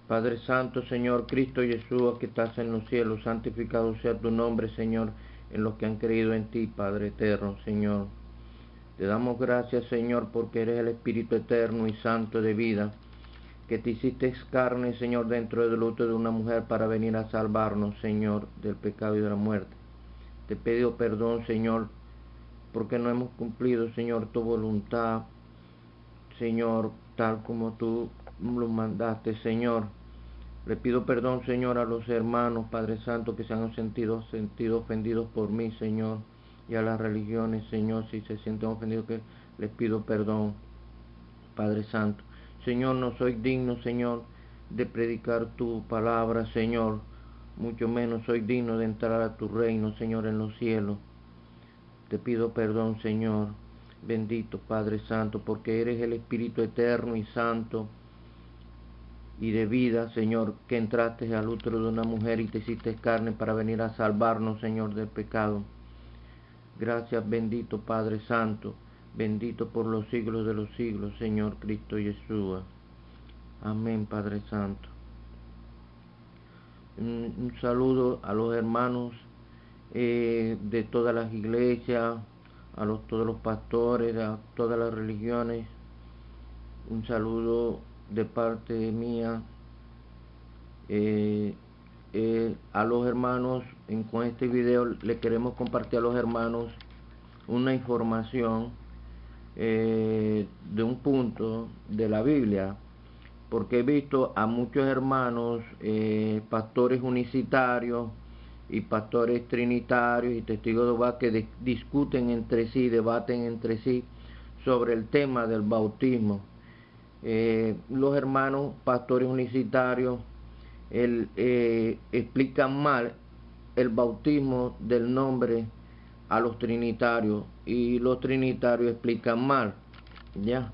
Padre Santo, Señor Cristo Jesús, que estás en los cielos, santificado sea tu nombre, Señor, en los que han creído en ti, Padre eterno, Señor. Te damos gracias, Señor, porque eres el Espíritu eterno y santo de vida, que te hiciste carne, Señor, dentro del útero de una mujer para venir a salvarnos, Señor, del pecado y de la muerte. Te pido perdón, Señor, porque no hemos cumplido, Señor, tu voluntad, Señor, tal como tú lo mandaste, Señor. Le pido perdón, Señor, a los hermanos, Padre Santo, que se han sentido ofendidos por mí, Señor, y a las religiones, Señor, si se sienten ofendidos, que les pido perdón, Padre Santo. Señor, no soy digno, Señor, de predicar tu palabra, Señor, mucho menos soy digno de entrar a tu reino, Señor, en los cielos. Te pido perdón, Señor, bendito Padre Santo, porque eres el Espíritu eterno y santo y de vida, Señor, que entraste al útero de una mujer y te hiciste carne para venir a salvarnos, Señor, del pecado. Gracias, bendito Padre Santo, bendito por los siglos de los siglos, Señor Cristo Jesús. Amén, Padre Santo. Un saludo a los hermanos de todas las iglesias, todos los pastores, a todas las religiones. Un saludo de parte mía a los hermanos. Con este video le queremos compartir a los hermanos una información de un punto de la Biblia, porque he visto a muchos hermanos, pastores unicitarios y pastores trinitarios y testigos de Jehová, que discuten entre sí, debaten entre sí sobre el tema del bautismo. Los hermanos pastores unicitarios explican mal el bautismo del nombre a los trinitarios, y los trinitarios explican mal, ¿ya?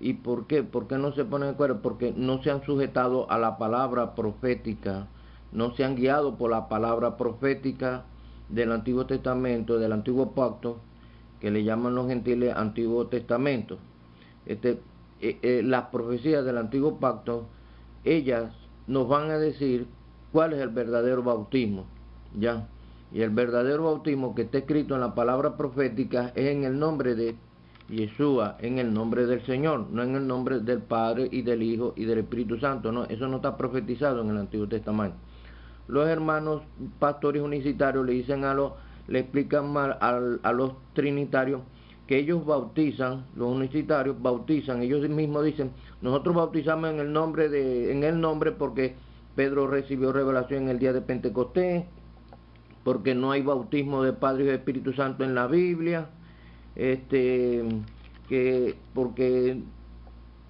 ¿Y por qué? ¿Por qué no se ponen de acuerdo? Porque no se han sujetado a la palabra profética, no se han guiado por la palabra profética del Antiguo Testamento, del Antiguo Pacto, que le llaman los gentiles Antiguo Testamento. Las profecías del Antiguo Pacto, ellas nos van a decir cuál es el verdadero bautismo, ¿ya? Y el verdadero bautismo que está escrito en la palabra profética es en el nombre de Yeshua, en el nombre del Señor, no en el nombre del Padre y del Hijo y del Espíritu Santo, no, eso no está profetizado en el Antiguo Testamento. Los hermanos pastores unicitarios le explican mal a los trinitarios que ellos bautizan, los unicitarios bautizan, ellos mismos dicen, nosotros bautizamos en el nombre porque Pedro recibió revelación en el día de Pentecostés, porque no hay bautismo de Padre y de Espíritu Santo en la Biblia, porque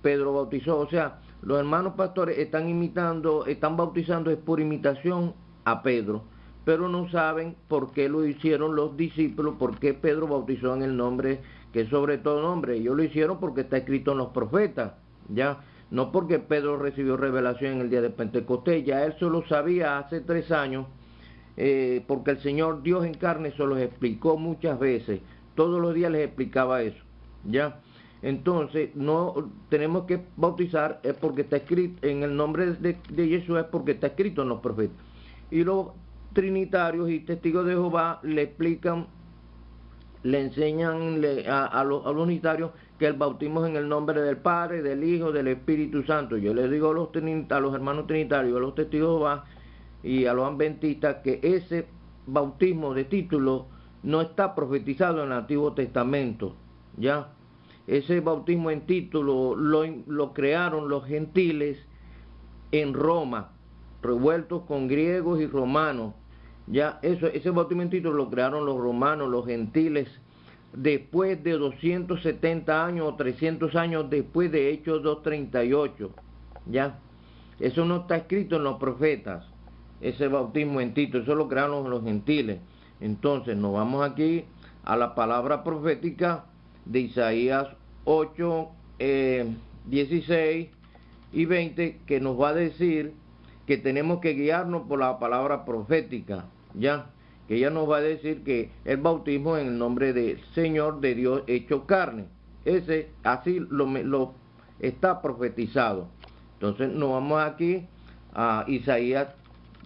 Pedro bautizó, o sea, los hermanos pastores están bautizando es por imitación a Pedro, pero no saben por qué lo hicieron los discípulos, por qué Pedro bautizó en el nombre que es sobre todo nombre. Ellos lo hicieron porque está escrito en los profetas, ya, no porque Pedro recibió revelación en el día de Pentecostés, ya él se lo sabía hace 3 años, porque el Señor Dios en carne se los explicó muchas veces, todos los días les explicaba eso, ya. Entonces, no tenemos que bautizar es porque está escrito en el nombre de Jesús, es porque está escrito en los profetas. Y los trinitarios y testigos de Jehová le explican, le enseñan a los unitarios que el bautismo es en el nombre del Padre, del Hijo, del Espíritu Santo. Yo les digo a los hermanos trinitarios, a los testigos de Jehová y a los adventistas que ese bautismo de título no está profetizado en el Antiguo Testamento, ¿ya? Ese bautismo en título lo crearon los gentiles en Roma, revueltos con griegos y romanos. Ya ese bautismo en título lo crearon los romanos, los gentiles, después de 270 años o 300 años después de Hechos 2:38. Ya, eso no está escrito en los profetas, ese bautismo en título, eso lo crearon los gentiles. Entonces nos vamos aquí a la palabra profética de Isaías 8, 16 y 20, que nos va a decir que tenemos que guiarnos por la palabra profética, ya, que ella nos va a decir que el bautismo en el nombre del Señor de Dios hecho carne, así lo está profetizado. Entonces nos vamos aquí a Isaías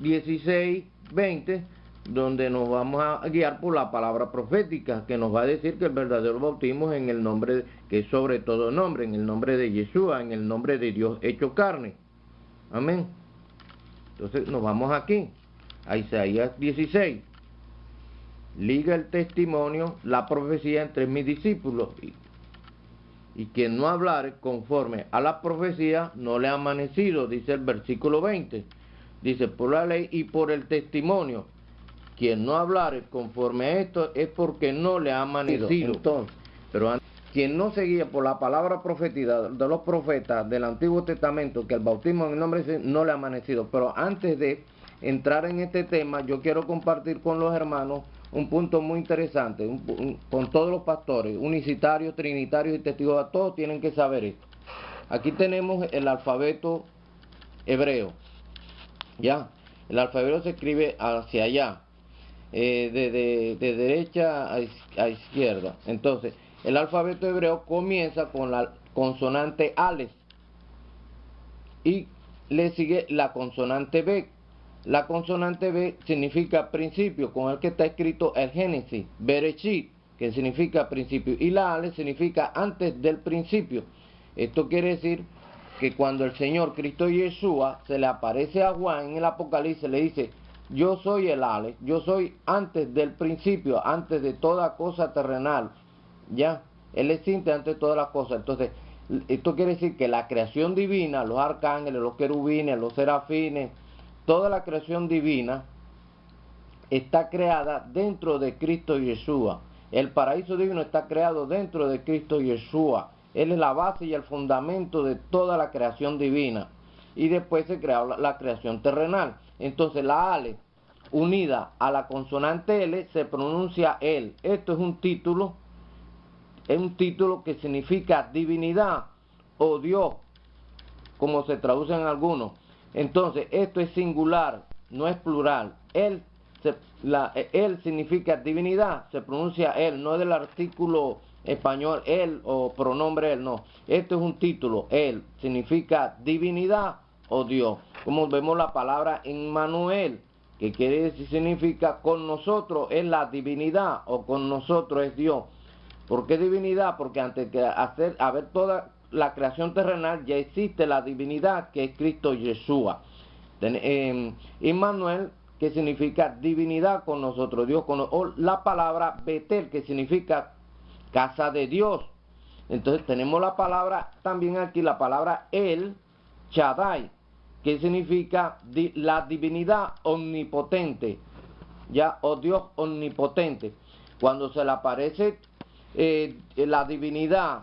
16, 20, donde nos vamos a guiar por la palabra profética, que nos va a decir que el verdadero bautismo es en el nombre, que es sobre todo nombre, en el nombre de Yeshua, en el nombre de Dios hecho carne. Amén. Entonces nos vamos aquí, a Isaías 16. Liga el testimonio, la profecía entre mis discípulos, y quien no hablare conforme a la profecía no le ha amanecido, dice el versículo 20. Dice, por la ley y por el testimonio. Quien no hablare conforme a esto es porque no le ha amanecido. Entonces, pero quien no seguía por la palabra profetizada de los profetas del Antiguo Testamento, que el bautismo en el nombre de Jesús no le ha amanecido. Pero antes de entrar en este tema, yo quiero compartir con los hermanos un punto muy interesante, con todos los pastores, unicitarios, trinitarios y testigos, todos tienen que saber esto. Aquí tenemos el alfabeto hebreo, ¿ya? El alfabeto se escribe hacia allá, de derecha a izquierda. Entonces, el alfabeto hebreo comienza con la consonante Aleph y le sigue la consonante B. La consonante B significa principio, con el que está escrito el Génesis, Bereshit, que significa principio, y la Aleph significa antes del principio. Esto quiere decir que cuando el Señor Cristo Yeshua se le aparece a Juan en el Apocalipsis, le dice, yo soy el Aleph, yo soy antes del principio, antes de toda cosa terrenal, ya, Él existe antes de todas las cosas. Entonces, esto quiere decir que la creación divina, los arcángeles, los querubines, los serafines, toda la creación divina está creada dentro de Cristo Yeshua. El paraíso divino está creado dentro de Cristo Yeshua. Él es la base y el fundamento de toda la creación divina. Y después se crea la creación terrenal. Entonces la Ale, unida a la consonante L, se pronuncia Él. Esto es un título que significa divinidad o Dios, como se traduce en algunos. Entonces, esto es singular, no es plural. Él significa divinidad, se pronuncia Él, no es del artículo español Él o pronombre Él, no. Esto es un título, Él significa divinidad o Dios. Como vemos la palabra Emmanuel, que quiere decir, significa con nosotros es la divinidad o con nosotros es Dios. ¿Por qué divinidad? Porque antes de haber toda la creación terrenal ya existe la divinidad que es Cristo Yeshua. Emmanuel, que significa divinidad con nosotros, Dios con nosotros, o la palabra Betel, que significa casa de Dios. Entonces tenemos la palabra, también aquí la palabra El Shaddai, que significa la divinidad omnipotente. ya, o Dios omnipotente. Cuando se le aparece la divinidad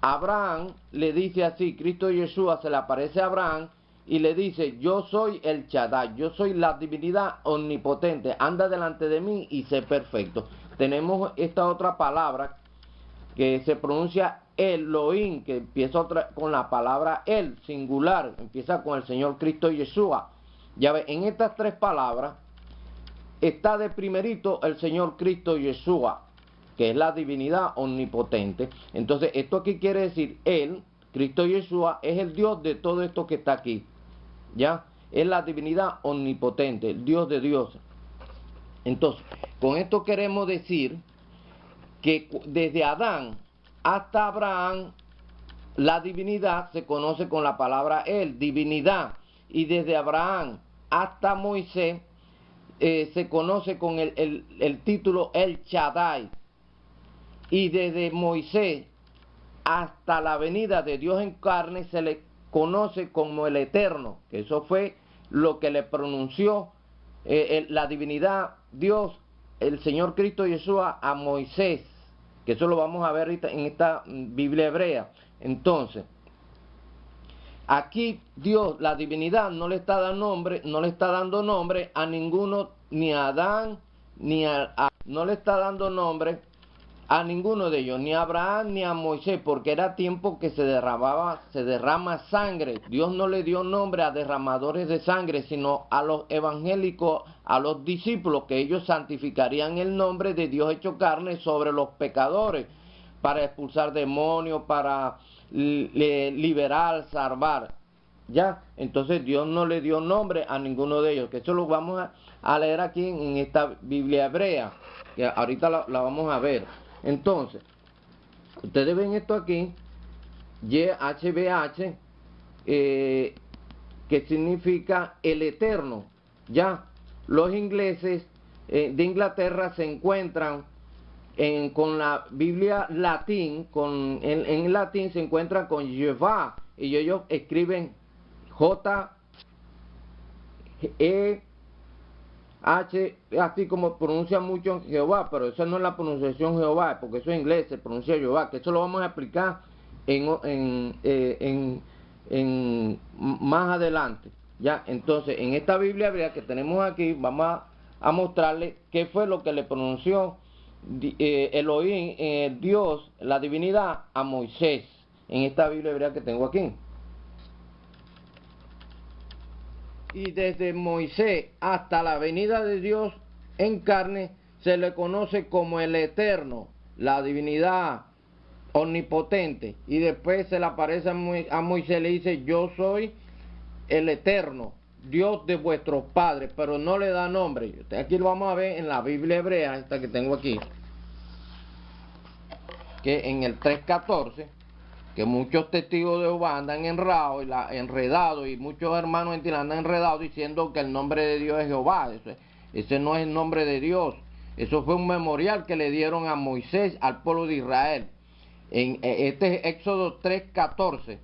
a Abraham, le dice así, Cristo Yeshua se le aparece a Abraham y le dice, yo soy el Shaddai, yo soy la divinidad omnipotente, anda delante de mí y sé perfecto. Tenemos esta otra palabra que se pronuncia Elohim, que empieza con la palabra El, singular, empieza con el Señor Cristo Yeshua. Ya ve, en estas tres palabras está de primerito el Señor Cristo Yeshua, que es la divinidad omnipotente. Entonces, esto aquí quiere decir, Él, Cristo Yeshua, es el Dios de todo esto que está aquí. ¿Ya? Es la divinidad omnipotente, el Dios de dioses. Entonces, con esto queremos decir que desde Adán hasta Abraham, la divinidad se conoce con la palabra Él, divinidad. Y desde Abraham hasta Moisés, se conoce con el título El Shaddai. Y desde Moisés hasta la venida de Dios en carne se le conoce como el Eterno, que eso fue lo que le pronunció la divinidad, Dios, el Señor Cristo Yeshua a Moisés, que eso lo vamos a ver ahorita en esta Biblia hebrea. Entonces, aquí Dios, la divinidad, no le está dando nombre a ninguno, ni a Adán, no le está dando nombre a ninguno de ellos, ni a Abraham ni a Moisés, porque era tiempo que se derrama sangre. Dios no le dio nombre a derramadores de sangre, sino a los evangélicos, a los discípulos, que ellos santificarían el nombre de Dios hecho carne sobre los pecadores, para expulsar demonios, para liberar, salvar. Ya, entonces Dios no le dio nombre a ninguno de ellos, que eso lo vamos a leer aquí en esta Biblia hebrea, que ahorita la vamos a ver. Entonces, ustedes ven esto aquí, YHWH, que significa el eterno. Ya, los ingleses de Inglaterra se encuentran con la Biblia latín, en latín se encuentran con Jehová, y ellos escriben J-E-H, así como pronuncian mucho Jehová, pero esa no es la pronunciación Jehová, porque eso en inglés se pronuncia Jehová, que eso lo vamos a explicar más adelante. Ya, entonces en esta Biblia hebrea que tenemos aquí, vamos a mostrarle qué fue lo que le pronunció Elohim, Dios, la divinidad, a Moisés, en esta Biblia hebrea que tengo aquí. Y desde Moisés hasta la venida de Dios en carne se le conoce como el Eterno, la divinidad omnipotente. Y después se le aparece a Moisés, le dice, yo soy el Eterno, Dios de vuestros padres, pero no le da nombre. Aquí lo vamos a ver en la Biblia hebrea, esta que tengo aquí, que en el 3.14, que muchos testigos de Jehová andan enredados, y muchos hermanos andan enredados diciendo que el nombre de Dios es Jehová. Ese no es el nombre de Dios. Eso fue un memorial que le dieron a Moisés, al pueblo de Israel. Este es Éxodo 3.14.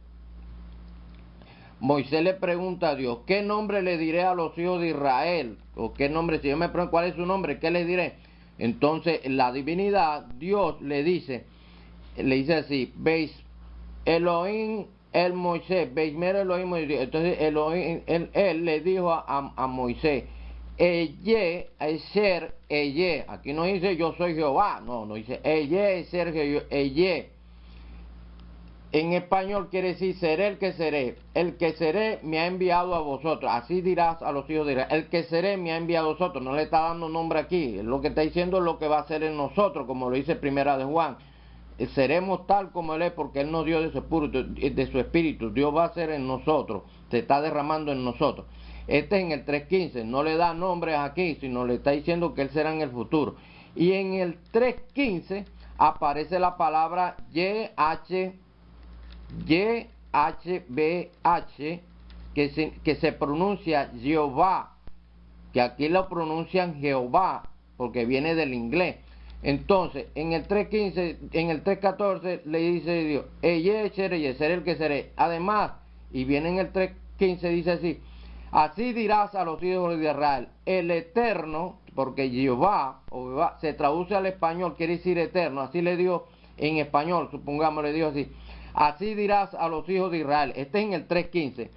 Moisés le pregunta a Dios, ¿qué nombre le diré a los hijos de Israel? ¿O qué nombre? Si yo me pregunto cuál es su nombre, ¿qué les diré? Entonces la divinidad, Dios le dice así, veis Elohim el Moisés, veis, mira Elohim Moisés. Entonces Elohim, él le dijo a Moisés, Eye, ser, Eye. Aquí no dice yo soy Jehová, no dice Eye, ser, Eye. En español quiere decir seré el que seré. El que seré me ha enviado a vosotros. Así dirás a los hijos de Israel. El que seré me ha enviado a vosotros. No le está dando nombre aquí. Lo que está diciendo es lo que va a hacer en nosotros, como lo dice Primera de Juan. Seremos tal como Él es, porque Él nos dio de su espíritu. Dios va a ser en nosotros. Se está derramando en nosotros. Este es en el 3.15. No le da nombres aquí, sino le está diciendo que Él será en el futuro. Y en el 3.15 aparece la palabra YHWH, que se pronuncia Jehová, que aquí lo pronuncian Jehová, porque viene del inglés. Entonces, en el 3.15, en el 3.14 le dice Dios, seré el que seré. Además, y viene en el 3.15, dice así, Así dirás a los hijos de Israel, el Eterno, porque Jehová, o Jehová, se traduce al español, quiere decir eterno, así le dio en español, supongamos, le dio así. Así dirás a los hijos de Israel, este es en el 3.15.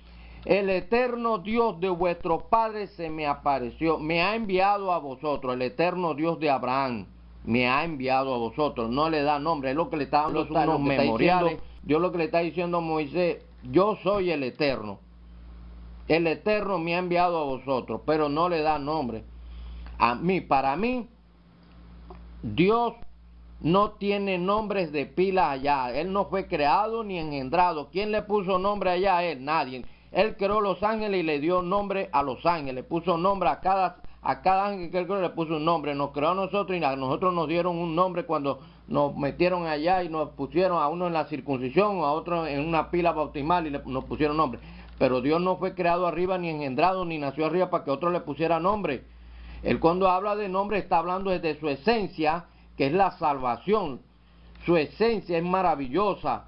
El eterno Dios de vuestros padres se me apareció, me ha enviado a vosotros, el eterno Dios de Abraham me ha enviado a vosotros, no le da nombre, es lo que le está dando unos memoriales. Dios lo que le está diciendo a Moisés, yo soy el eterno me ha enviado a vosotros, pero no le da nombre. Para mí, Dios no tiene nombres de pila allá, Él no fue creado ni engendrado. ¿Quién le puso nombre allá a Él? Nadie. Él creó los ángeles y le dio nombre a los ángeles, puso nombre a cada ángel que Él creó, le puso un nombre. Nos creó a nosotros y a nosotros nos dieron un nombre cuando nos metieron allá y nos pusieron a uno en la circuncisión, a otro en una pila bautismal y nos pusieron nombre. Pero Dios no fue creado arriba ni engendrado ni nació arriba para que otro le pusiera nombre. Él cuando habla de nombre está hablando desde su esencia, que es la salvación. Su esencia es maravillosa,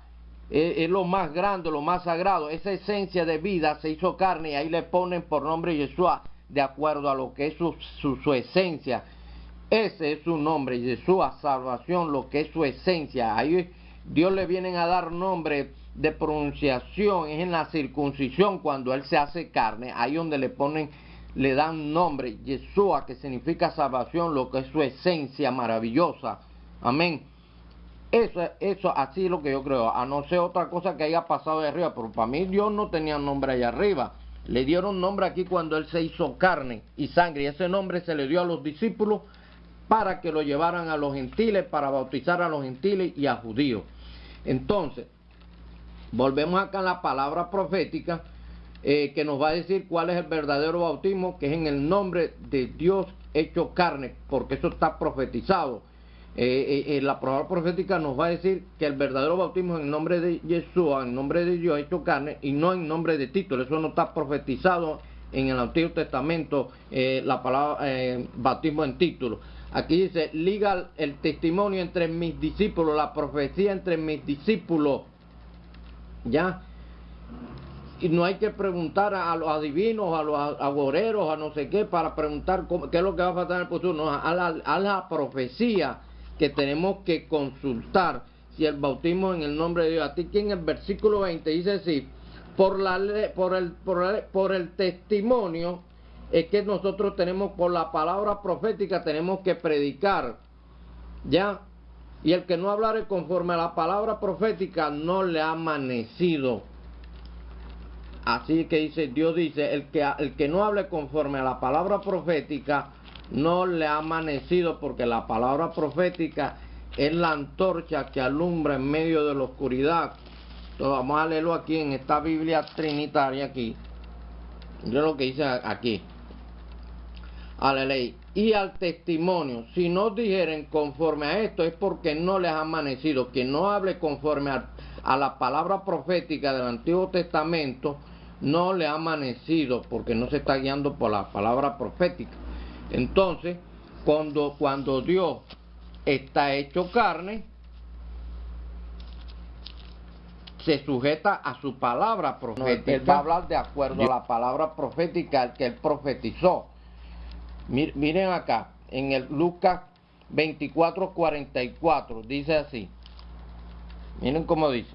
es lo más grande, lo más sagrado. Esa esencia de vida se hizo carne y ahí le ponen por nombre Yeshua, de acuerdo a lo que es su esencia. Ese es su nombre, Yeshua, salvación, lo que es su esencia. Ahí Dios le vienen a dar nombre de pronunciación, es en la circuncisión cuando Él se hace carne, ahí donde le dan nombre, Yeshua, que significa salvación, lo que es su esencia maravillosa. Amén. Eso así es lo que yo creo, a no ser otra cosa que haya pasado de arriba, pero para mí Dios no tenía nombre allá arriba. Le dieron nombre aquí cuando Él se hizo carne y sangre, y ese nombre se le dio a los discípulos para que lo llevaran a los gentiles, para bautizar a los gentiles y a judíos. Entonces, volvemos acá a la palabra profética, que nos va a decir cuál es el verdadero bautismo, que es en el nombre de Dios hecho carne, porque eso está profetizado. La palabra profética nos va a decir que el verdadero bautismo es en nombre de Yeshua, en nombre de Dios hecho carne, y no en nombre de título. Eso no está profetizado en el Antiguo Testamento, la palabra bautismo en título. Aquí dice, liga el testimonio entre mis discípulos, la profecía entre mis discípulos. Ya, y no hay que preguntar a los adivinos, a los agoreros, a no sé qué, para preguntar qué es lo que va a pasar en el futuro. No, a la profecía que tenemos que consultar si el bautismo en el nombre de Dios. A ti que en el versículo 20 dice así, por el testimonio es que nosotros tenemos, por la palabra profética tenemos que predicar, ya. Y el que no hablare conforme a la palabra profética no le ha amanecido. Así que dice, Dios dice, el que no hable conforme a la palabra profética no le ha amanecido, porque la palabra profética es la antorcha que alumbra en medio de la oscuridad. Entonces vamos a leerlo aquí en esta Biblia trinitaria aquí. Yo lo que dice aquí. A la ley y al testimonio, si no dijeren conforme a esto, es porque no les ha amanecido. Quien no hable conforme a la palabra profética del Antiguo Testamento no le ha amanecido, porque no se está guiando por la palabra profética. Entonces, cuando Dios está hecho carne, se sujeta a su palabra profética. Él va a hablar de acuerdo a la palabra profética que Él profetizó. Miren acá, en el Lucas 24:44, dice así. Miren cómo dice.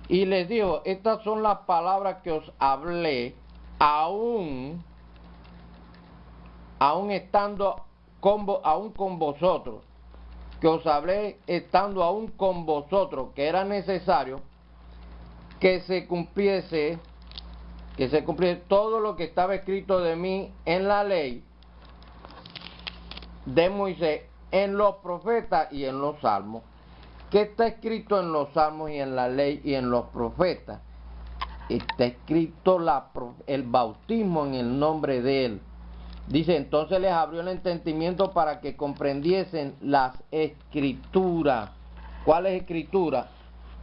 Y les dijo, estas son las palabras que os hablé, aún estando aún con vosotros, que os hablé estando aún con vosotros, que era necesario que se cumpliese todo lo que estaba escrito de mí en la ley de Moisés, en los profetas y en los salmos. ¿Qué está escrito en los salmos y en la ley y en los profetas? Está escrito el bautismo en el nombre de Él. Dice, entonces les abrió el entendimiento para que comprendiesen las escrituras. ¿Cuáles escrituras?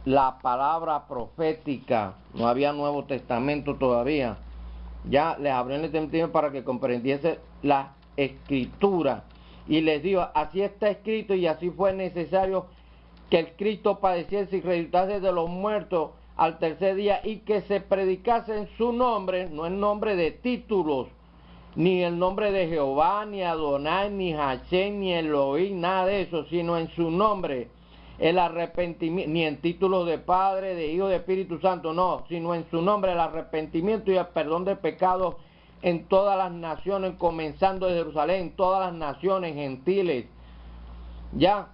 La palabra profética. No había Nuevo Testamento todavía. Ya les abrió el entendimiento para que comprendiesen las escrituras. Y les dijo, así está escrito y así fue necesario que el Cristo padeciese y resucitase de los muertos al tercer día, y que se predicase en su nombre, no en nombre de títulos, ni el nombre de Jehová, ni Adonai, ni Hashem, ni Elohim, nada de eso, sino en su nombre, el arrepentimiento, ni en títulos de Padre, de Hijo, de Espíritu Santo, no, sino en su nombre el arrepentimiento y el perdón de pecados en todas las naciones, comenzando de Jerusalén, todas las naciones gentiles, ya,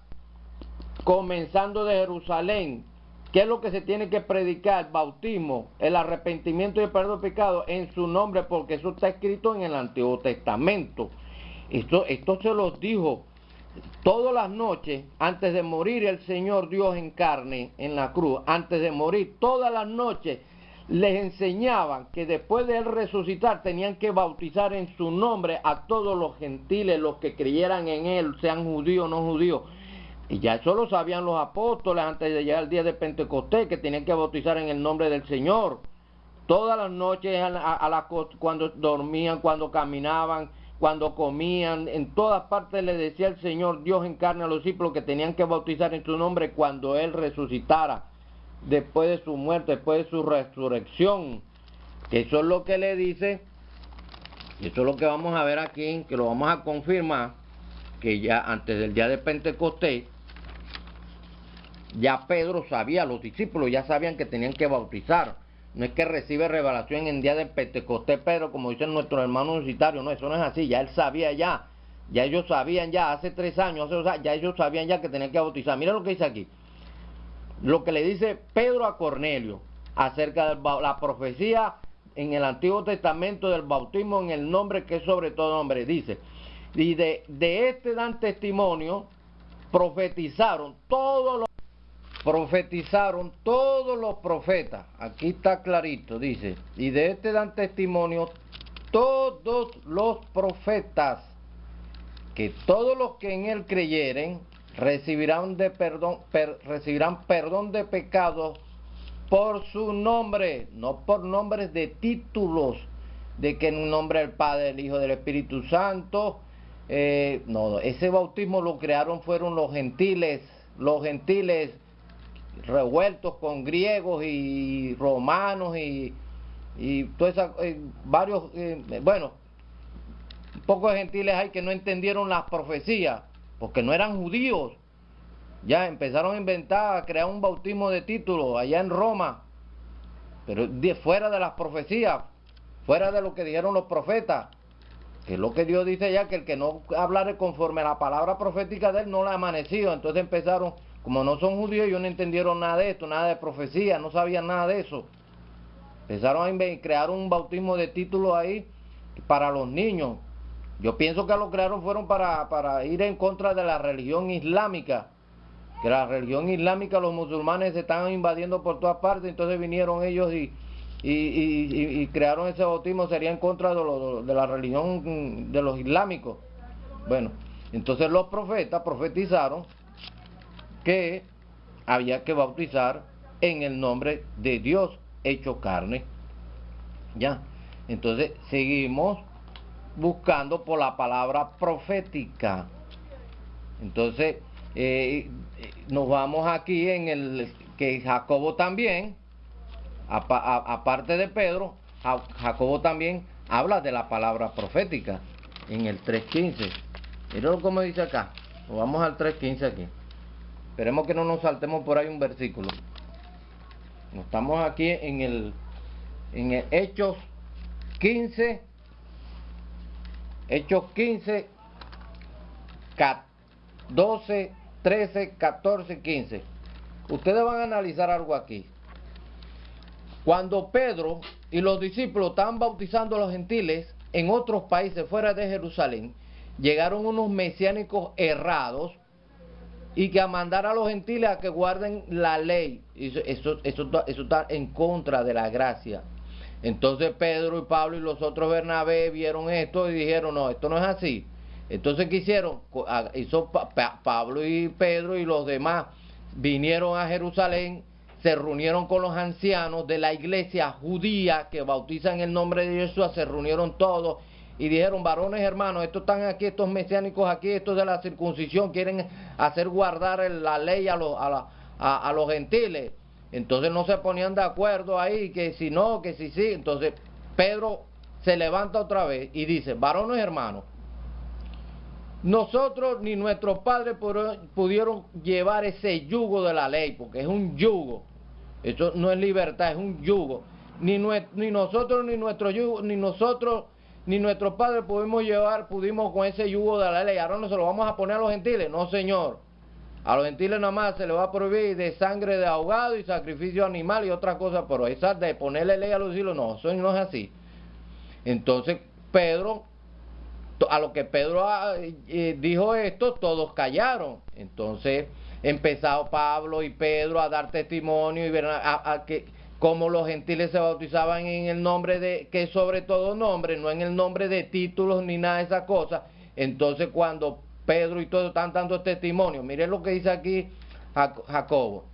comenzando de Jerusalén. ¿Qué es lo que se tiene que predicar? Bautismo, el arrepentimiento y el perdón de pecados en su nombre, porque eso está escrito en el Antiguo Testamento. Esto se los dijo todas las noches, antes de morir el Señor Dios en carne, en la cruz, antes de morir, todas las noches les enseñaban que después de él resucitar tenían que bautizar en su nombre a todos los gentiles, los que creyeran en él, sean judíos o no judíos. Y ya eso lo sabían los apóstoles antes de llegar el día de Pentecostés, que tenían que bautizar en el nombre del Señor. Todas las noches, cuando dormían, cuando caminaban, cuando comían, en todas partes le decía el Señor Dios en carne a los discípulos que tenían que bautizar en su nombre cuando Él resucitara, después de su muerte, después de su resurrección. Que eso es lo que le dice, y eso es lo que vamos a ver aquí, que lo vamos a confirmar, que ya antes del día de Pentecostés, ya Pedro sabía, los discípulos ya sabían que tenían que bautizar. No es que recibe revelación en el día de Pentecostés Pedro, como dicen nuestros hermanos universitarios, no, eso no es así, ya él sabía ya ellos sabían ya, hace 3 años, ya ellos sabían ya que tenían que bautizar. Mira lo que dice aquí, lo que le dice Pedro a Cornelio, acerca de la profecía en el Antiguo Testamento del bautismo en el nombre que es sobre todo nombre, dice, y de este dan testimonio, profetizaron todos los profetas. Aquí está clarito, dice, y de este dan testimonio todos los profetas, que todos los que en él creyeren recibirán perdón de pecados por su nombre, no por nombres de títulos, de que en un nombre del Padre, del Hijo, del Espíritu Santo. No, ese bautismo lo crearon fueron los gentiles revueltos con griegos y romanos y todas esas, varios, bueno, un poco de gentiles hay que no entendieron las profecías, porque no eran judíos. Ya empezaron a inventar, a crear un bautismo de título allá en Roma, pero fuera de las profecías, fuera de lo que dijeron los profetas, que es lo que Dios dice ya, que el que no hablare conforme a la palabra profética de él no le ha amanecido. Entonces empezaron, como no son judíos, ellos no entendieron nada de esto, nada de profecía, no sabían nada de eso. Empezaron a crear un bautismo de título ahí para los niños. Yo pienso que lo crearon fueron para ir en contra de la religión islámica, que la religión islámica, los musulmanes se están invadiendo por todas partes, entonces vinieron ellos y crearon ese bautismo, sería en contra de la religión de los islámicos. Bueno, entonces los profetas profetizaron que había que bautizar en el nombre de Dios hecho carne. Ya, entonces seguimos buscando por la palabra profética. Entonces nos vamos aquí en el que Jacobo también, aparte de Pedro, Jacobo también habla de la palabra profética en el 3.15. Miren cómo dice acá. Nos vamos al 3.15 aquí. Esperemos que no nos saltemos por ahí un versículo. Estamos aquí en el Hechos 15, 12, 13, 14, 15. Ustedes van a analizar algo aquí. Cuando Pedro y los discípulos estaban bautizando a los gentiles en otros países fuera de Jerusalén, llegaron unos mesiánicos errados y que a mandar a los gentiles a que guarden la ley. Eso está en contra de la gracia. Entonces Pedro y Pablo y los otros Bernabé vieron esto y dijeron, no, esto no es así. Entonces, ¿qué hicieron? Hizo Pablo y Pedro y los demás vinieron a Jerusalén, se reunieron con los ancianos de la iglesia judía que bautizan el nombre de Jesús, se reunieron todos y dijeron, varones hermanos, estos están aquí, estos mesiánicos aquí, estos de la circuncisión, quieren hacer guardar la ley a los gentiles. Entonces no se ponían de acuerdo ahí, que si no, que si sí. Entonces Pedro se levanta otra vez y dice: varones hermanos, nosotros ni nuestros padres pudieron llevar ese yugo de la ley, porque es un yugo. Eso no es libertad, es un yugo. Ni nosotros ni nuestro yugo, ni nosotros ni nuestros padres pudimos con ese yugo de la ley. Ahora no se lo vamos a poner a los gentiles. No, señor. A los gentiles nada más se les va a prohibir de sangre de ahogado y sacrificio animal y otras cosas, pero esa de ponerle ley a los hijos, no, eso no es así. Entonces Pedro, a lo que Pedro dijo esto, todos callaron. Entonces empezó Pablo y Pedro a dar testimonio y ver que como los gentiles se bautizaban en el nombre de, que es sobre todo nombre, no en el nombre de títulos ni nada de esas cosas. Entonces cuando Pedro y todos están dando testimonio, miren lo que dice aquí Jacobo.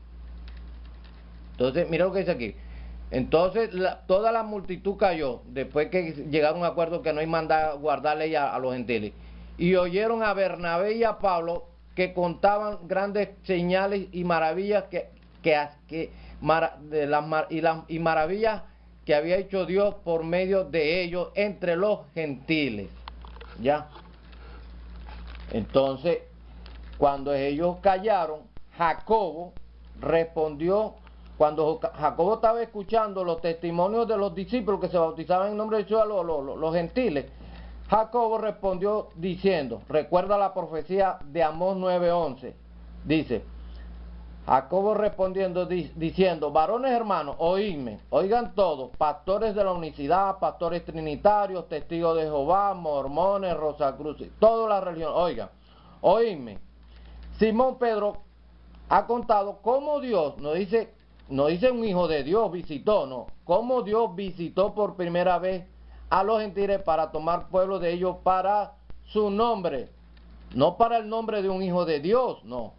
Entonces, miren lo que dice aquí. Entonces toda la multitud cayó, después que llegaron a un acuerdo que no hay mandar guardar ley a los gentiles. Y oyeron a Bernabé y a Pablo que contaban grandes señales y maravillas y maravillas que había hecho Dios por medio de ellos entre los gentiles. ¿Ya? Entonces, cuando ellos callaron, Jacobo respondió. Cuando Jacobo estaba escuchando los testimonios de los discípulos que se bautizaban en nombre de Jesús, los gentiles, Jacobo respondió diciendo, recuerda la profecía de Amós 9:11, dice, Jacobo respondiendo diciendo, varones hermanos, oídme, oigan todos, pastores de la unicidad, pastores trinitarios, testigos de Jehová, mormones, rosacruces, toda la religión, oigan, oídme. Simón Pedro ha contado cómo Dios, no dice un hijo de Dios visitó, no, cómo Dios visitó por primera vez a los gentiles para tomar pueblo de ellos para su nombre, no para el nombre de un hijo de Dios, no.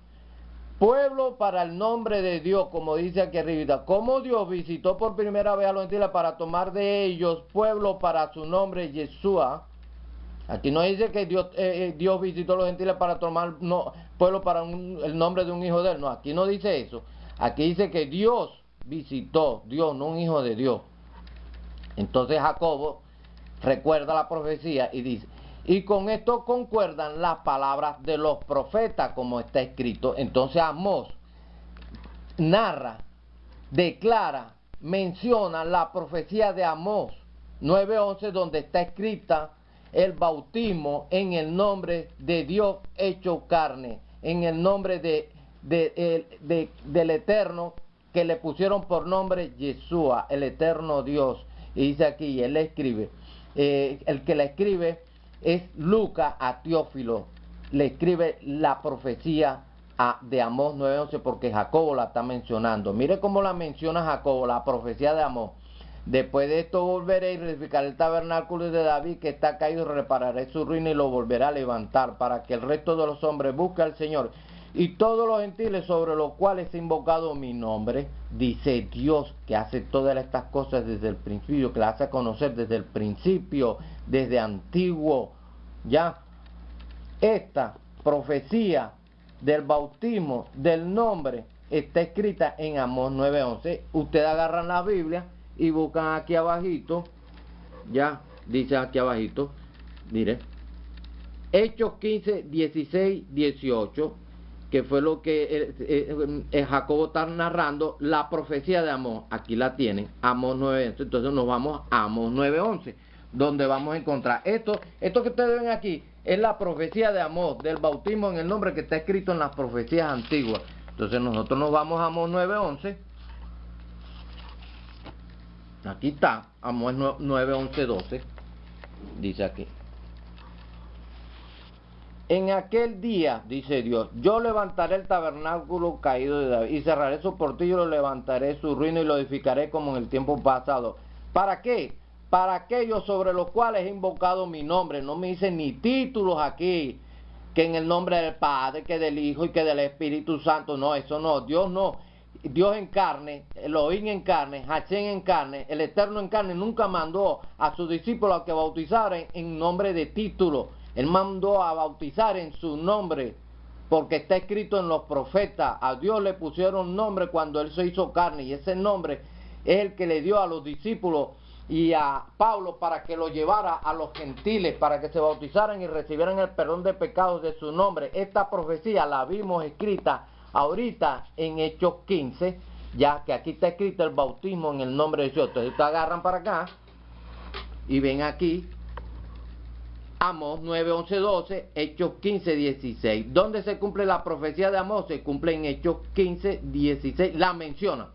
Pueblo para el nombre de Dios, como dice aquí arriba. Como Dios visitó por primera vez a los gentiles para tomar de ellos pueblo para su nombre, Yeshua. Aquí no dice que Dios visitó a los gentiles para tomar pueblo para el nombre de un hijo de él. No, aquí no dice eso. Aquí dice que Dios visitó, Dios, no un hijo de Dios. Entonces Jacobo recuerda la profecía y dice, y con esto concuerdan las palabras de los profetas como está escrito. Entonces Amós narra, declara, menciona la profecía de Amós 9:11 donde está escrita el bautismo en el nombre de Dios hecho carne, en el nombre del Eterno que le pusieron por nombre Yeshua, el Eterno Dios. Y dice aquí, él escribe, el que la escribe es Lucas a Teófilo, le escribe la profecía de Amós 9:11 porque Jacobo la está mencionando. Mire cómo la menciona Jacobo, la profecía de Amós. Después de esto volveré y reedificaré el tabernáculo de David que está caído, repararé su ruina y lo volveré a levantar para que el resto de los hombres busque al Señor. Y todos los gentiles sobre los cuales he invocado mi nombre, dice Dios que hace todas estas cosas desde el principio, que las hace conocer desde el principio, desde antiguo. Ya, esta profecía del bautismo del nombre está escrita en Amós 9:11. Ustedes agarran la Biblia y buscan aquí abajito, ya, dice aquí abajito, mire, Hechos 15, 16, 18, que fue lo que Jacobo está narrando, la profecía de Amós. Aquí la tienen, Amós 9:11. Entonces nos vamos a Amós 9:11, donde vamos a encontrar esto que ustedes ven aquí, es la profecía de Amós, del bautismo en el nombre que está escrito en las profecías antiguas. Entonces nosotros nos vamos a Amós 9:11. Aquí está, Amós 9:11, 12, dice aquí. En aquel día, dice Dios, yo levantaré el tabernáculo caído de David y cerraré su portillo, lo levantaré su ruina y lo edificaré como en el tiempo pasado. ¿Para qué? Para aquellos sobre los cuales he invocado mi nombre. No me dicen ni títulos aquí, que en el nombre del Padre, que del Hijo y que del Espíritu Santo. No, eso no, Dios no. Dios en carne, Elohim en carne, Hachén en carne, el Eterno en carne, nunca mandó a sus discípulos a que bautizaran en nombre de título. Él mandó a bautizar en su nombre porque está escrito en los profetas, a Dios le pusieron nombre cuando Él se hizo carne, y ese nombre es el que le dio a los discípulos y a Pablo para que lo llevara a los gentiles, para que se bautizaran y recibieran el perdón de pecados de su nombre. Esta profecía la vimos escrita ahorita en Hechos 15, ya que aquí está escrito el bautismo en el nombre de Dios. Entonces ustedes agarran para acá y ven aquí Amós 9, 11, 12, Hechos 15, 16. ¿Dónde se cumple la profecía de Amós? Se cumple en Hechos 15, 16. La mencionan.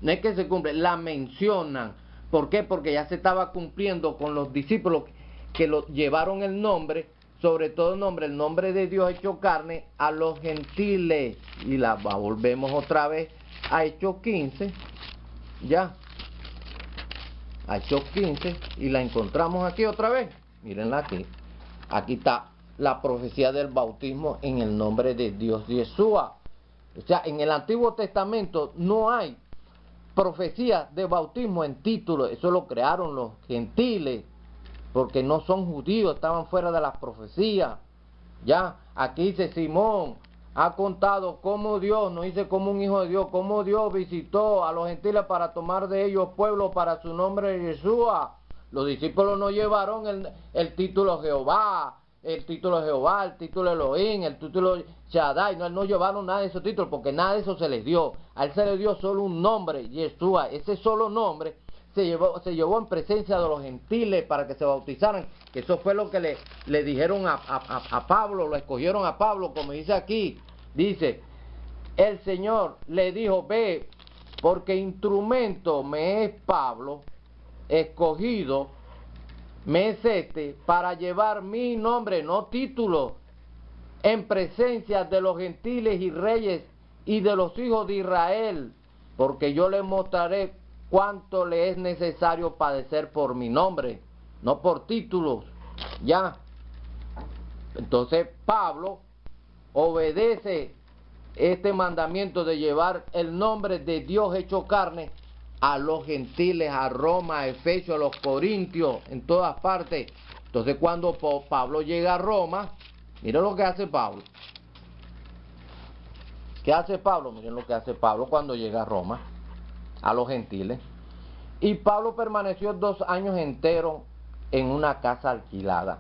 No es que se cumple, la mencionan. ¿Por qué? Porque ya se estaba cumpliendo con los discípulos que lo llevaron el nombre, sobre todo el nombre de Dios hecho carne, a los gentiles. Y la volvemos otra vez a Hechos 15. Ya. A Hechos 15. Y la encontramos aquí otra vez. Mírenla aquí. Aquí está la profecía del bautismo en el nombre de Dios Yeshua. O sea, en el Antiguo Testamento no hay profecía de bautismo en título. Eso lo crearon los gentiles, porque no son judíos, estaban fuera de las profecías. Ya, aquí dice Simón ha contado cómo Dios, no dice como un hijo de Dios, cómo Dios visitó a los gentiles para tomar de ellos pueblo para su nombre de Yeshua. Los discípulos no llevaron el título Jehová, el título Elohim, el título Shaddai. No llevaron nada de esos títulos, porque nada de eso se les dio. A él se le dio solo un nombre, Yeshua. Ese solo nombre se llevó en presencia de los gentiles para que se bautizaran. Eso fue lo que le dijeron a Pablo, lo escogieron a Pablo, como dice aquí. Dice, el Señor le dijo, ve, porque instrumento me es Pablo, escogido me es este, para llevar mi nombre, no título, en presencia de los gentiles y reyes y de los hijos de Israel, porque yo les mostraré cuánto le es necesario padecer por mi nombre, no por títulos. Ya. Entonces Pablo obedece este mandamiento de llevar el nombre de Dios hecho carne a los gentiles, a Roma, a Efesios, a los Corintios, en todas partes. Entonces cuando Pablo llega a Roma, miren lo que hace Pablo. ¿Qué hace Pablo? Miren lo que hace Pablo cuando llega a Roma, a los gentiles. Y Pablo permaneció 2 años enteros en una casa alquilada.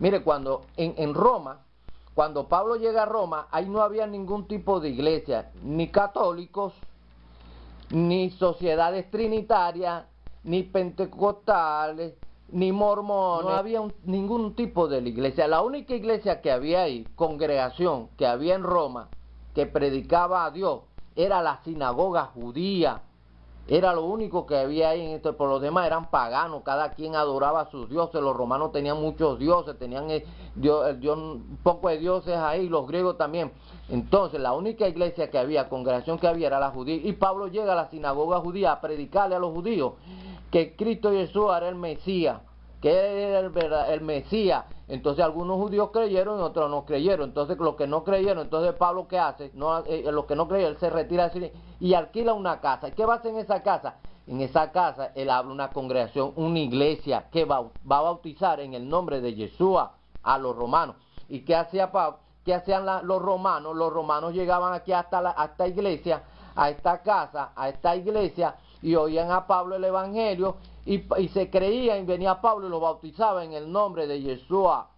Mire, cuando en Roma, cuando Pablo llega a Roma, ahí no había ningún tipo de iglesia, ni católicos, ni sociedades trinitarias, ni pentecostales, ni mormones. No había ningún tipo de iglesia. La única iglesia que había ahí, congregación que había en Roma, que predicaba a Dios, era la sinagoga judía. Era lo único que había ahí en esto. Por los demás eran paganos, cada quien adoraba a sus dioses. Los romanos tenían muchos dioses, tenían un poco de dioses ahí, los griegos también. Entonces la única iglesia que había, congregación que había, era la judía. Y Pablo llega a la sinagoga judía a predicarle a los judíos que Cristo Jesús era el Mesías, que era el Mesías. Entonces algunos judíos creyeron y otros no creyeron. Entonces los que no creyeron, entonces Pablo ¿qué hace? Los que no creyeron, él se retira y alquila una casa. ¿Y qué va a hacer en esa casa? En esa casa él abre una congregación, una iglesia que va a bautizar en el nombre de Yeshua a los romanos. ¿Y qué hacía Pablo? ¿Qué hacían los romanos? Los romanos llegaban aquí a esta iglesia, a esta casa, a esta iglesia, y oían a Pablo el evangelio, y se creían, y venía Pablo y los bautizaba en el nombre de Yeshua,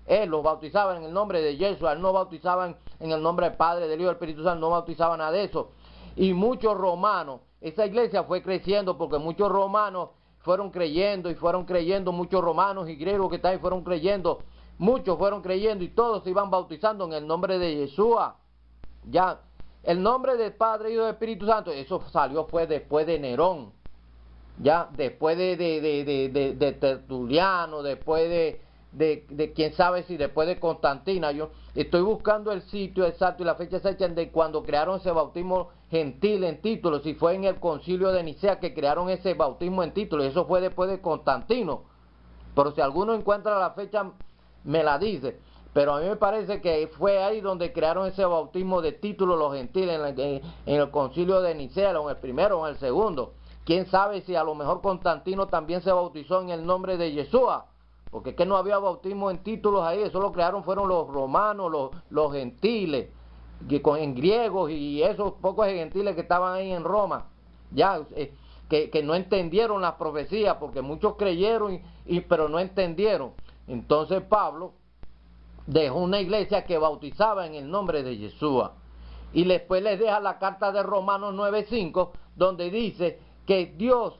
Él los bautizaba en el nombre de Yeshua. Él no bautizaba en el nombre del Padre, del Hijo y del Espíritu Santo, no bautizaba nada de eso. Y muchos romanos, esa iglesia fue creciendo porque muchos romanos fueron creyendo, muchos romanos y griegos que también fueron creyendo, muchos fueron creyendo y todos se iban bautizando en el nombre de Yeshua. Ya, el nombre del Padre, Hijo y Espíritu Santo, eso salió pues después de Nerón, ya, después de Tertuliano, después de quién sabe si después de Constantina. Yo estoy buscando el sitio exacto y la fecha exacta de cuando crearon ese bautismo gentil en título, si fue en el concilio de Nicea que crearon ese bautismo en título, y eso fue después de Constantino. Pero si alguno encuentra la fecha, me la dice. Pero a mí me parece que fue ahí donde crearon ese bautismo de título los gentiles, en el concilio de Nicea, o en el primero o en el segundo. Quién sabe si a lo mejor Constantino también se bautizó en el nombre de Yeshua, porque es que no había bautismo en títulos ahí, eso lo crearon fueron los romanos, los gentiles, en griegos y esos pocos gentiles que estaban ahí en Roma, ya, que no entendieron las profecías, porque muchos creyeron, pero no entendieron. Entonces Pablo dejó una iglesia que bautizaba en el nombre de Yeshua. Y después les deja la carta de Romanos 9:5, donde dice que Dios,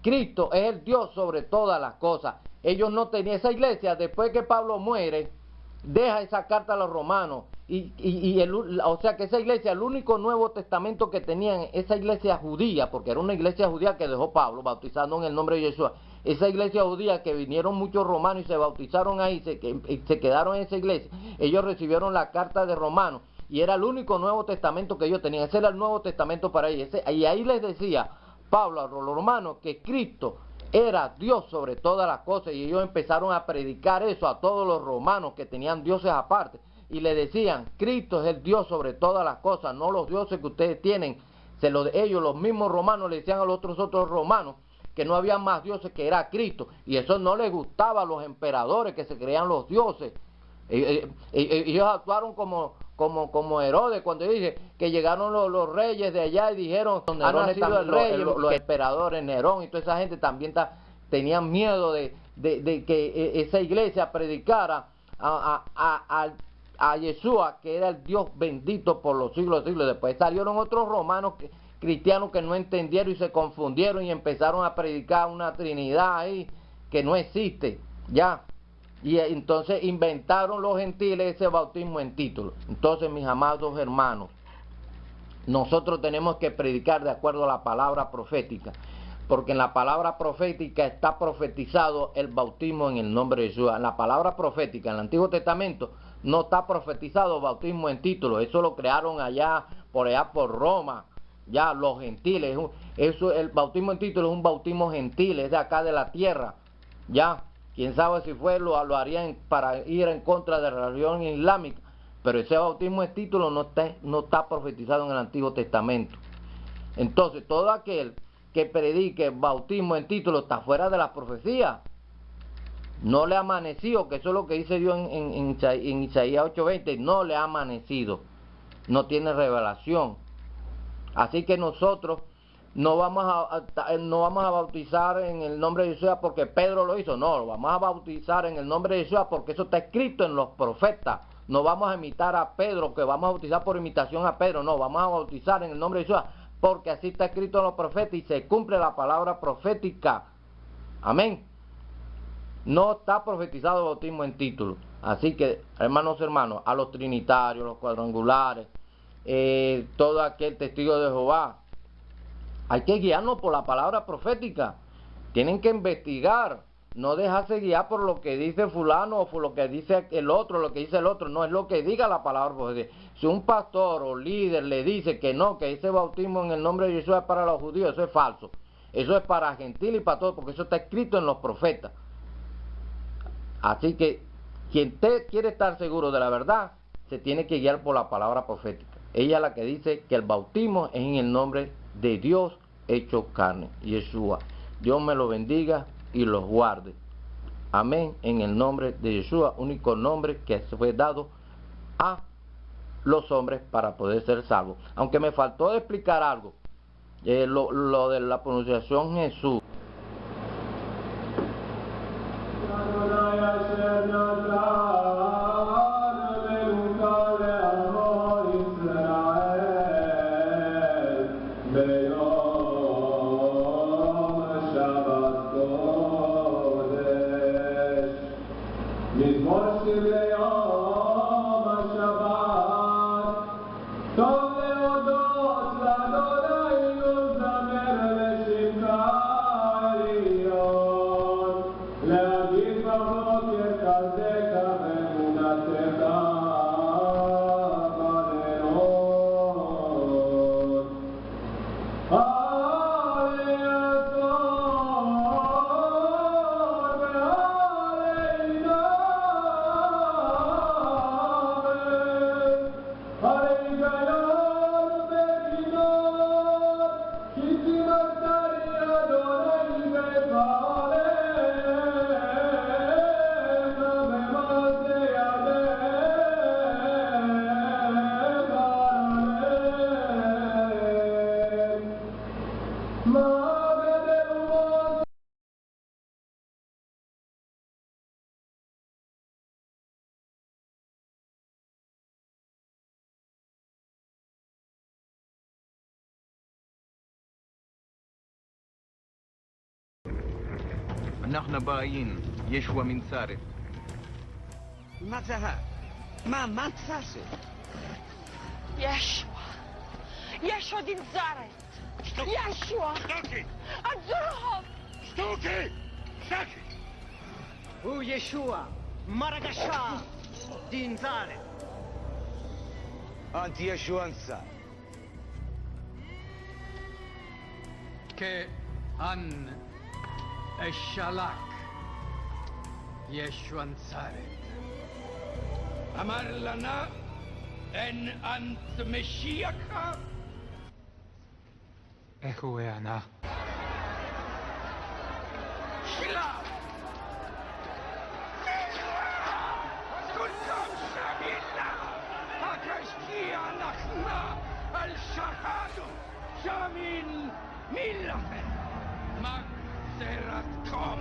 Cristo, es el Dios sobre todas las cosas. Ellos no tenían esa iglesia, después que Pablo muere, deja esa carta a los romanos. O sea que esa iglesia, el único Nuevo Testamento que tenían, esa iglesia judía, porque era una iglesia judía que dejó Pablo, bautizando en el nombre de Yeshua. Esa iglesia judía que vinieron muchos romanos y se bautizaron ahí, se quedaron en esa iglesia. Ellos recibieron la carta de Romanos y era el único Nuevo Testamento que ellos tenían. Ese era el Nuevo Testamento para ellos. Y ahí les decía Pablo a los romanos que Cristo era Dios sobre todas las cosas, y ellos empezaron a predicar eso a todos los romanos que tenían dioses aparte, y le decían, Cristo es el Dios sobre todas las cosas, no los dioses que ustedes tienen. Ellos, los mismos romanos, le decían a los otros romanos que no había más dioses, que era Cristo, y eso no les gustaba a los emperadores que se creían los dioses. Ellos actuaron como Herodes cuando dice que llegaron los reyes de allá y dijeron, ha nacido el rey, los emperadores, Nerón y toda esa gente también tenían miedo de que esa iglesia predicara a Yeshua, que era el Dios bendito por los siglos de siglos. Después salieron otros romanos cristianos que no entendieron y se confundieron y empezaron a predicar una Trinidad ahí que no existe, ya. Y entonces inventaron los gentiles ese bautismo en título. Entonces, mis amados hermanos, nosotros tenemos que predicar de acuerdo a la palabra profética, porque en la palabra profética está profetizado el bautismo en el nombre de Jesús. En la palabra profética, en el Antiguo Testamento, no está profetizado bautismo en título. Eso lo crearon allá por Roma, ya, los gentiles. Eso, el bautismo en título es un bautismo gentil, es de acá de la tierra, ya. Quién sabe si lo harían para ir en contra de la religión islámica, pero ese bautismo en título no está profetizado en el Antiguo Testamento. Entonces, todo aquel que predique bautismo en título está fuera de la profecía. No le ha amanecido, que eso es lo que dice Dios en Isaías 8:20, no le ha amanecido, no tiene revelación. Así que nosotros no vamos a bautizar en el nombre de Jesús porque Pedro lo hizo, no, lo vamos a bautizar en el nombre de Jesús porque eso está escrito en los profetas. No vamos a imitar a Pedro, que vamos a bautizar por imitación a Pedro, no, vamos a bautizar en el nombre de Jesús porque así está escrito en los profetas y se cumple la palabra profética. Amén. No está profetizado el bautismo en título. Así que, hermanos, a los trinitarios, los cuadrangulares, todo aquel testigo de Jehová, hay que guiarnos por la palabra profética. Tienen que investigar, no dejarse guiar por lo que dice fulano o por lo que dice el otro, lo que dice el otro. No, es lo que diga la palabra profética. Si un pastor o líder le dice que no, que ese bautismo en el nombre de Jesús es para los judíos, eso es falso. Eso es para gentiles y para todos, porque eso está escrito en los profetas. Así que quien quiere estar seguro de la verdad, se tiene que guiar por la palabra profética. Ella es la que dice que el bautismo es en el nombre de Dios hecho carne, Yeshua. Dios me lo bendiga y los guarde. Amén. En el nombre de Yeshua, único nombre que fue dado a los hombres para poder ser salvos. Aunque me faltó de explicar algo, lo de la pronunciación Jesús. Don't. نحن باين يشوى من سارف. ماذا؟ ما تفاسد؟ يشوى دي نزارت. يشوى انظرهم. ستوكي ساكت. هو يشوى مرقشا دي نزارت. أنت يشوى انسى. كأن الشلاك يشوى انسارت. أمر لنا أن أنت مشيك. إخوانا شلا كلكم شاملنا هكذا نحن الشهاد شامل ملة مغفرتكم.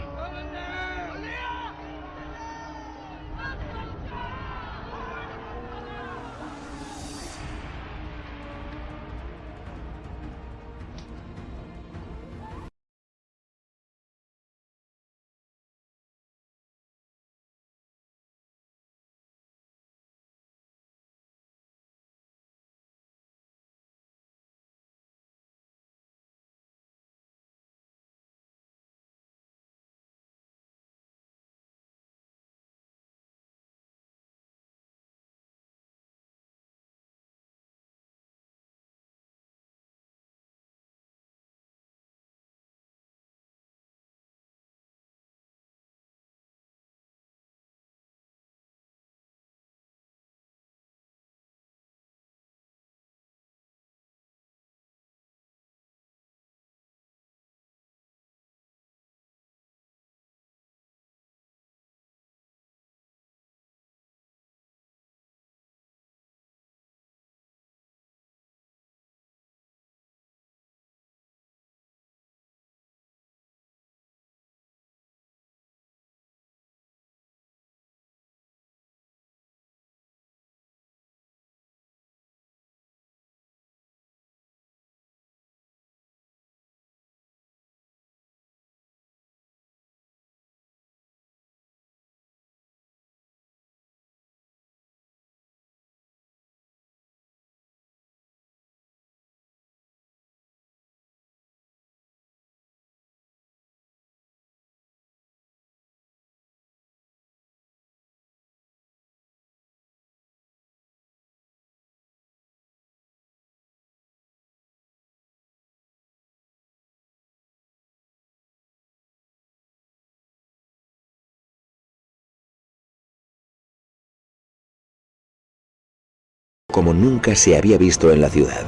Como nunca se había visto en la ciudad.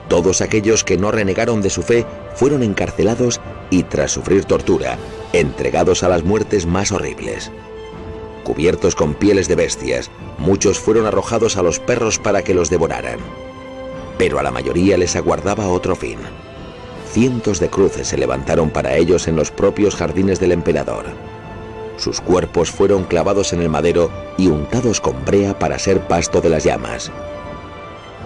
Todos aquellos que no renegaron de su fe fueron encarcelados y, tras sufrir tortura, entregados a las muertes más horribles. Cubiertos con pieles de bestias, muchos fueron arrojados a los perros para que los devoraran. Pero a la mayoría les aguardaba otro fin. Cientos de cruces se levantaron para ellos en los propios jardines del emperador. Sus cuerpos fueron clavados en el madero y untados con brea para ser pasto de las llamas.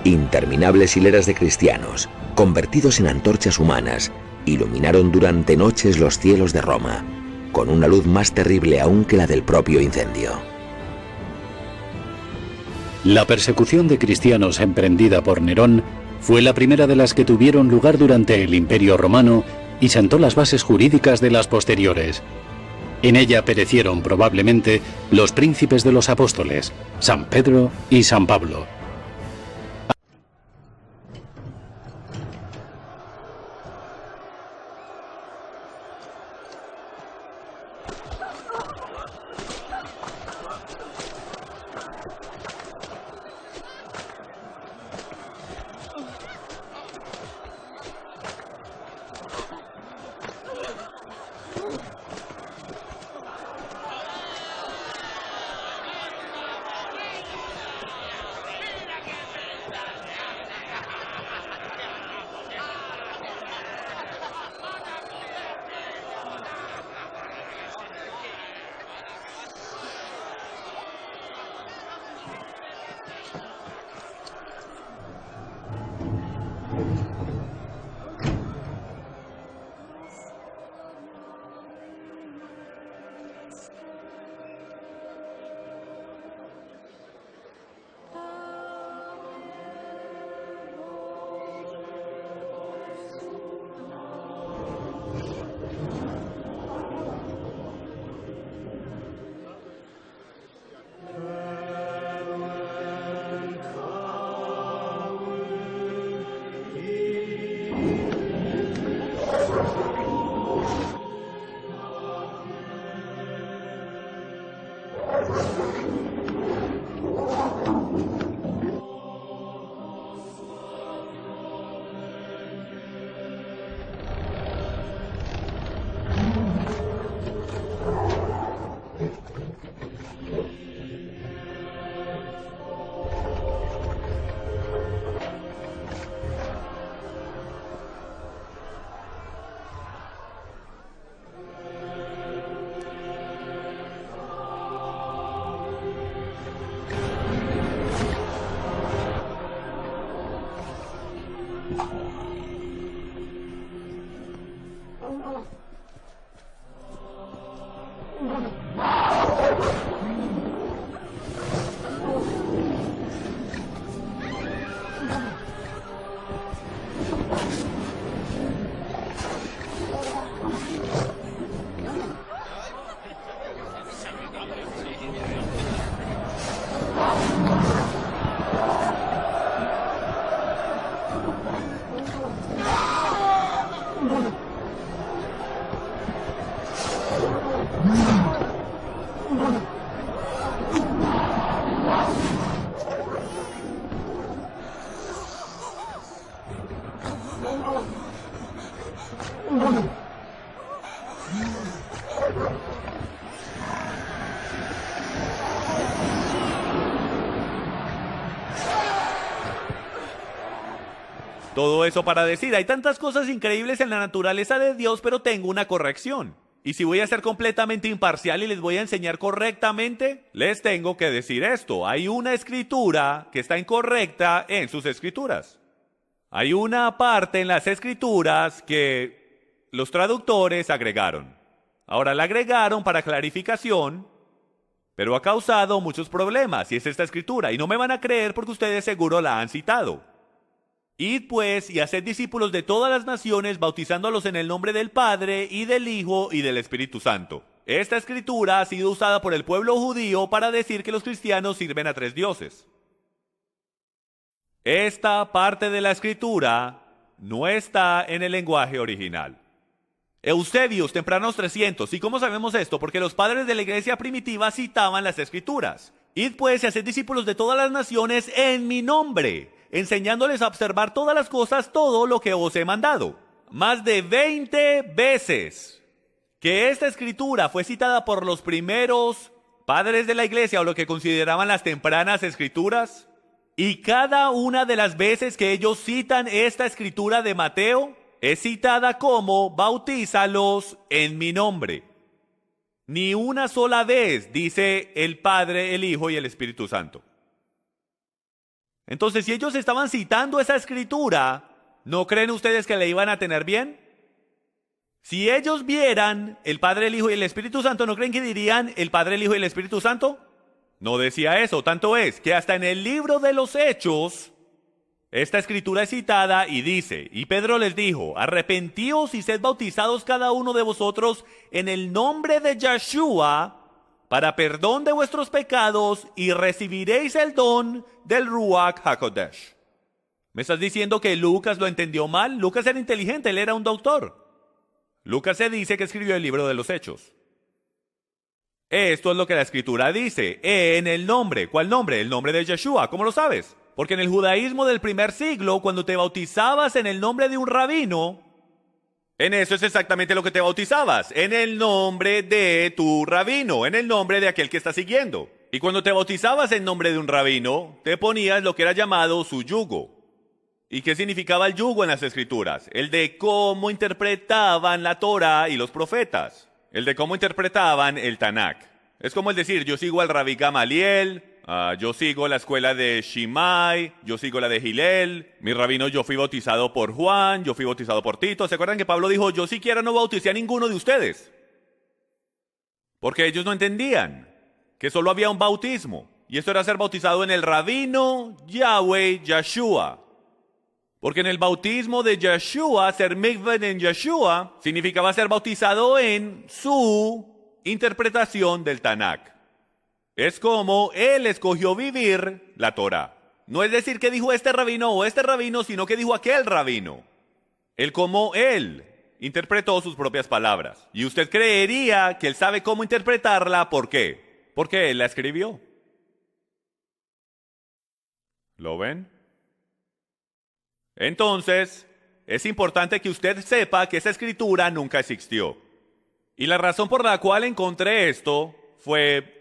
Interminables hileras de cristianos, convertidos en antorchas humanas, iluminaron durante noches los cielos de Roma, con una luz más terrible aún que la del propio incendio. La persecución de cristianos emprendida por Nerón fue la primera de las que tuvieron lugar durante el Imperio Romano y sentó las bases jurídicas de las posteriores. En ella perecieron probablemente los príncipes de los apóstoles, San Pedro y San Pablo. Todo eso para decir, hay tantas cosas increíbles en la naturaleza de Dios, pero tengo una corrección. Y si voy a ser completamente imparcial y les voy a enseñar correctamente, les tengo que decir esto. Hay una escritura que está incorrecta en sus escrituras. Hay una parte en las escrituras que los traductores agregaron. Ahora la agregaron para clarificación, pero ha causado muchos problemas, y es esta escritura. Y no me van a creer porque ustedes seguro la han citado. Id pues y haced discípulos de todas las naciones, bautizándolos en el nombre del Padre, y del Hijo, y del Espíritu Santo. Esta escritura ha sido usada por el pueblo judío para decir que los cristianos sirven a 3 dioses. Esta parte de la escritura no está en el lenguaje original. Eusebius, tempranos 300. ¿Y cómo sabemos esto? Porque los padres de la iglesia primitiva citaban las escrituras. Id pues y haced discípulos de todas las naciones en mi nombre, enseñándoles a observar todas las cosas, todo lo que os he mandado. Más de 20 veces que esta escritura fue citada por los primeros padres de la iglesia, o lo que consideraban las tempranas escrituras, y cada una de las veces que ellos citan esta escritura de Mateo, es citada como bautízalos en mi nombre. Ni una sola vez dice el Padre, el Hijo y el Espíritu Santo. Entonces, si ellos estaban citando esa escritura, ¿no creen ustedes que le iban a tener bien? Si ellos vieran el Padre, el Hijo y el Espíritu Santo, ¿no creen que dirían el Padre, el Hijo y el Espíritu Santo? No decía eso, tanto es que hasta en el libro de los Hechos, esta escritura es citada y dice, y Pedro les dijo, arrepentíos y sed bautizados cada uno de vosotros en el nombre de Yeshua, para perdón de vuestros pecados, y recibiréis el don del Ruach HaKodesh. ¿Me estás diciendo que Lucas lo entendió mal? Lucas era inteligente, él era un doctor. Lucas se dice que escribió el libro de los Hechos. Esto es lo que la escritura dice, en el nombre. ¿Cuál nombre? El nombre de Yeshua. ¿Cómo lo sabes? Porque en el judaísmo del primer siglo, cuando te bautizabas en el nombre de un rabino, en eso es exactamente lo que te bautizabas, en el nombre de tu rabino, en el nombre de aquel que estás siguiendo. Y cuando te bautizabas en nombre de un rabino, te ponías lo que era llamado su yugo. ¿Y qué significaba el yugo en las escrituras? El de cómo interpretaban la Torah y los profetas. El de cómo interpretaban el Tanakh. Es como el decir, yo sigo al Rabí Gamaliel, yo sigo la escuela de Shimai, yo sigo la de Gilel, mi rabino, yo fui bautizado por Juan, yo fui bautizado por Tito. ¿Se acuerdan que Pablo dijo, yo siquiera no bauticé a ninguno de ustedes? Porque ellos no entendían que solo había un bautismo, y esto era ser bautizado en el rabino Yahweh Yeshua. Porque en el bautismo de Yeshua, ser mikveh en Yeshua, significaba ser bautizado en su interpretación del Tanakh. Es como él escogió vivir la Torah. No es decir que dijo este rabino o este rabino, sino que dijo aquel rabino. Él como él interpretó sus propias palabras. Y usted creería que él sabe cómo interpretarla. ¿Por qué? Porque él la escribió. ¿Lo ven? Entonces, es importante que usted sepa que esa escritura nunca existió. Y la razón por la cual encontré esto fue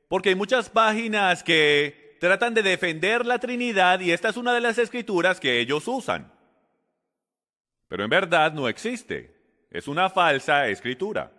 porque hay muchas páginas que tratan de defender la Trinidad y esta es una de las escrituras que ellos usan. Pero en verdad no existe. Es una falsa escritura.